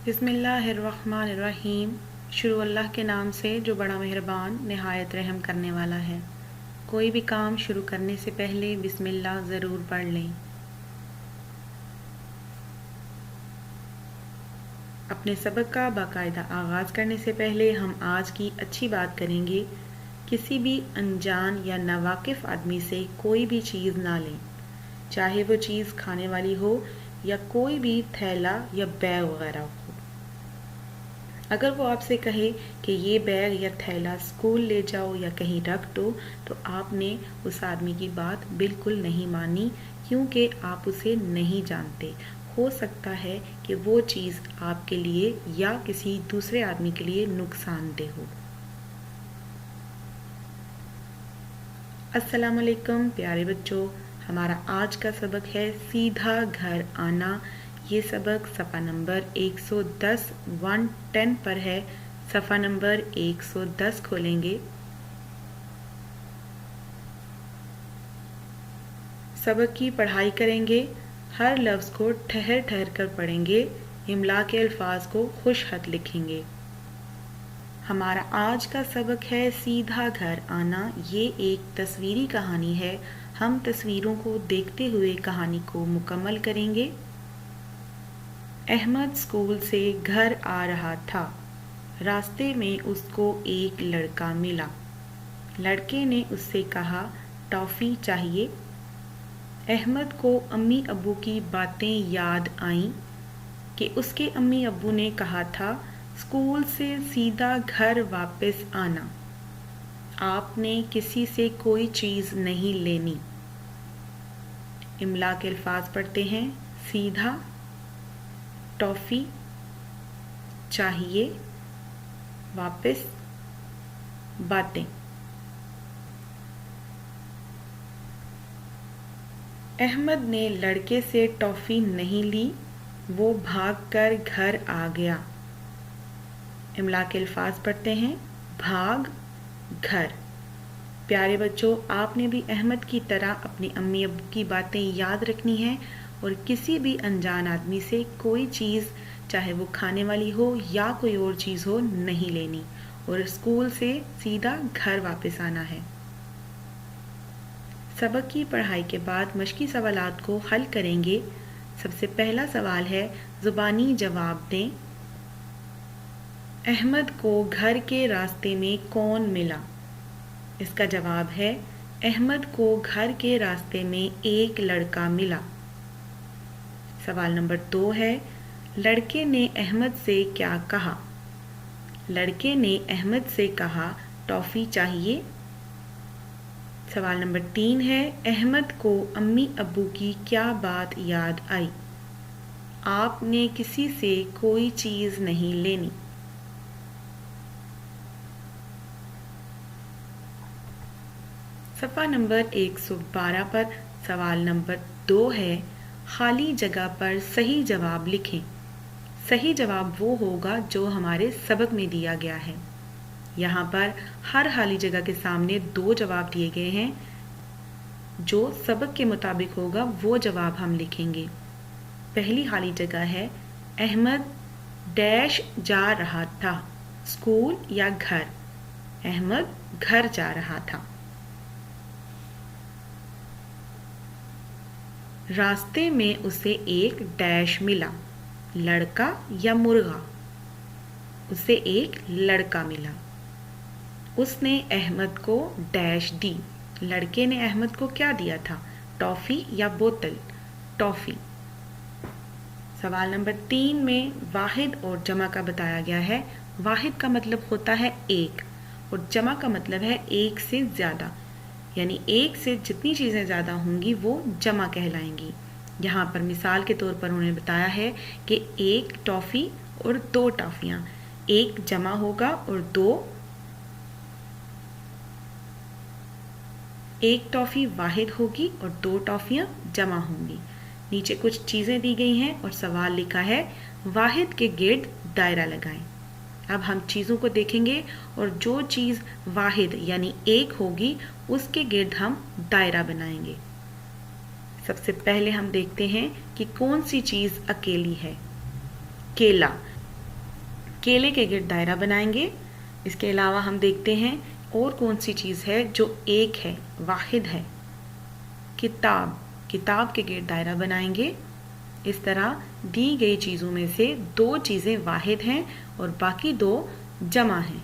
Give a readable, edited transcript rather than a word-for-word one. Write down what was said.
بسم اللہ الرحمن الرحیم۔ شروع اللہ کے نام سے جو بڑا مہربان نہایت رحم کرنے والا ہے۔ کوئی بھی کام شروع کرنے سے پہلے بسم اللہ ضرور پڑھ لیں۔ اپنے سبق کا باقاعدہ آغاز کرنے سے پہلے ہم آج کی اچھی بات کریں گے۔ کسی بھی انجان یا ناواقف آدمی سے کوئی بھی چیز نہ لیں، چاہے وہ چیز کھانے والی ہو یا کوئی بھی تھیلا یا بیگ وغیرہ ہو۔ اگر وہ آپ سے کہے کہ یہ بیگ یا تھیلا اسکول لے جاؤ یا کہیں رکھ دو، تو آپ نے اس آدمی کی بات بالکل نہیں مانی، کیونکہ آپ اسے نہیں جانتے۔ ہو سکتا ہے کہ وہ چیز آپ کے لیے یا کسی دوسرے آدمی کے لیے نقصان دہ ہو۔ السلام علیکم پیارے بچوں، ہمارا آج کا سبق ہے سیدھا گھر آنا۔ یہ سبق صفحہ نمبر 110 110 پر ہے۔ صفحہ نمبر 110 کھولیں گے۔ سبق کی پڑھائی کریں گے، ہر لفظ کو ٹھہر ٹھہر کر پڑھیں گے، املا کے الفاظ کو خوش خط لکھیں گے۔ ہمارا آج کا سبق ہے سیدھا گھر آنا۔ یہ ایک تصویری کہانی ہے۔ ہم تصویروں کو دیکھتے ہوئے کہانی کو مکمل کریں گے۔ احمد اسکول سے گھر آ رہا تھا۔ راستے میں اس کو ایک لڑکا ملا۔ لڑکے نے اس سے کہا، ٹافی چاہیے؟ احمد کو امی ابو کی باتیں یاد آئیں کہ اس کے امی ابو نے کہا تھا اسکول سے سیدھا گھر واپس آنا، آپ نے کسی سے کوئی چیز نہیں لینی۔ املا کے الفاظ پڑھتے ہیں۔ سیدھا، ٹافی، چاہیے، واپس، باتیں۔ احمد نے لڑکے سے ٹافی نہیں لی، وہ بھاگ کر گھر آ گیا۔ املا کے الفاظ پڑھتے ہیں۔ بھاگ، گھر۔ پیارے بچوں، آپ نے بھی احمد کی طرح اپنی امی ابو کی باتیں یاد رکھنی ہیں اور کسی بھی انجان آدمی سے کوئی چیز، چاہے وہ کھانے والی ہو یا کوئی اور چیز ہو، نہیں لینی، اور اسکول سے سیدھا گھر واپس آنا ہے۔ سبق کی پڑھائی کے بعد مشقی سوالات کو حل کریں گے۔ سب سے پہلا سوال ہے، زبانی جواب دیں۔ احمد کو گھر کے راستے میں کون ملا؟ اس کا جواب ہے، احمد کو گھر کے راستے میں ایک لڑکا ملا۔ سوال نمبر 2 ہے، لڑکے نے احمد سے کیا کہا؟ لڑکے نے احمد سے کہا، ٹافی چاہیے؟ سوال نمبر 3 ہے، احمد کو امی ابو کی کیا بات یاد آئی؟ آپ نے کسی سے کوئی چیز نہیں لینی۔ صفحہ نمبر 112 پر سوال نمبر 2 ہے، خالی جگہ پر صحیح جواب لکھیں۔ صحیح جواب وہ ہوگا جو ہمارے سبق میں دیا گیا ہے۔ یہاں پر ہر خالی جگہ کے سامنے 2 جواب دیے گئے ہیں۔ جو سبق کے مطابق ہوگا وہ جواب ہم لکھیں گے۔ پہلی خالی جگہ ہے، احمد ڈیش جا رہا تھا، اسکول یا گھر؟ احمد گھر جا رہا تھا۔ راستے میں اسے ایک ڈیش ملا، لڑکا یا مرغا؟ اسے ایک لڑکا ملا۔ اس نے احمد کو ڈیش دی۔ لڑکے نے احمد کو کیا دیا تھا؟ ٹافی یا بوتل؟ ٹافی۔ سوال نمبر 3 میں واحد اور جمع کا بتایا گیا ہے۔ واحد کا مطلب ہوتا ہے ایک، اور جمع کا مطلب ہے ایک سے زیادہ، یعنی ایک سے جتنی چیزیں زیادہ ہوں گی وہ جمع کہلائیں گی۔ یہاں پر مثال کے طور پر انہوں نے بتایا ہے کہ ایک ٹافی اور 2 ٹافیاں، ایک جمع ہوگا اور 2، ایک ٹافی واحد ہوگی اور 2 ٹافیاں جمع ہوں گی۔ نیچے کچھ چیزیں دی گئی ہیں اور سوال لکھا ہے، واحد کے گرد دائرہ لگائیں۔ اب ہم چیزوں کو دیکھیں گے اور جو چیز واحد یعنی ایک ہوگی اس کے گرد ہم دائرہ بنائیں گے۔ سب سے پہلے ہم دیکھتے ہیں کہ کون سی چیز اکیلی ہے۔ کیلا۔ کیلے کے گرد دائرہ بنائیں گے. اس کے علاوہ ہم دیکھتے ہیں اور کون سی چیز ہے جو ایک ہے، واحد ہے. کتاب کے گرد دائرہ بنائیں گے. اس طرح دی گئی چیزوں میں سے 2 چیزیں واحد ہیں اور باقی 2 جمع ہیں.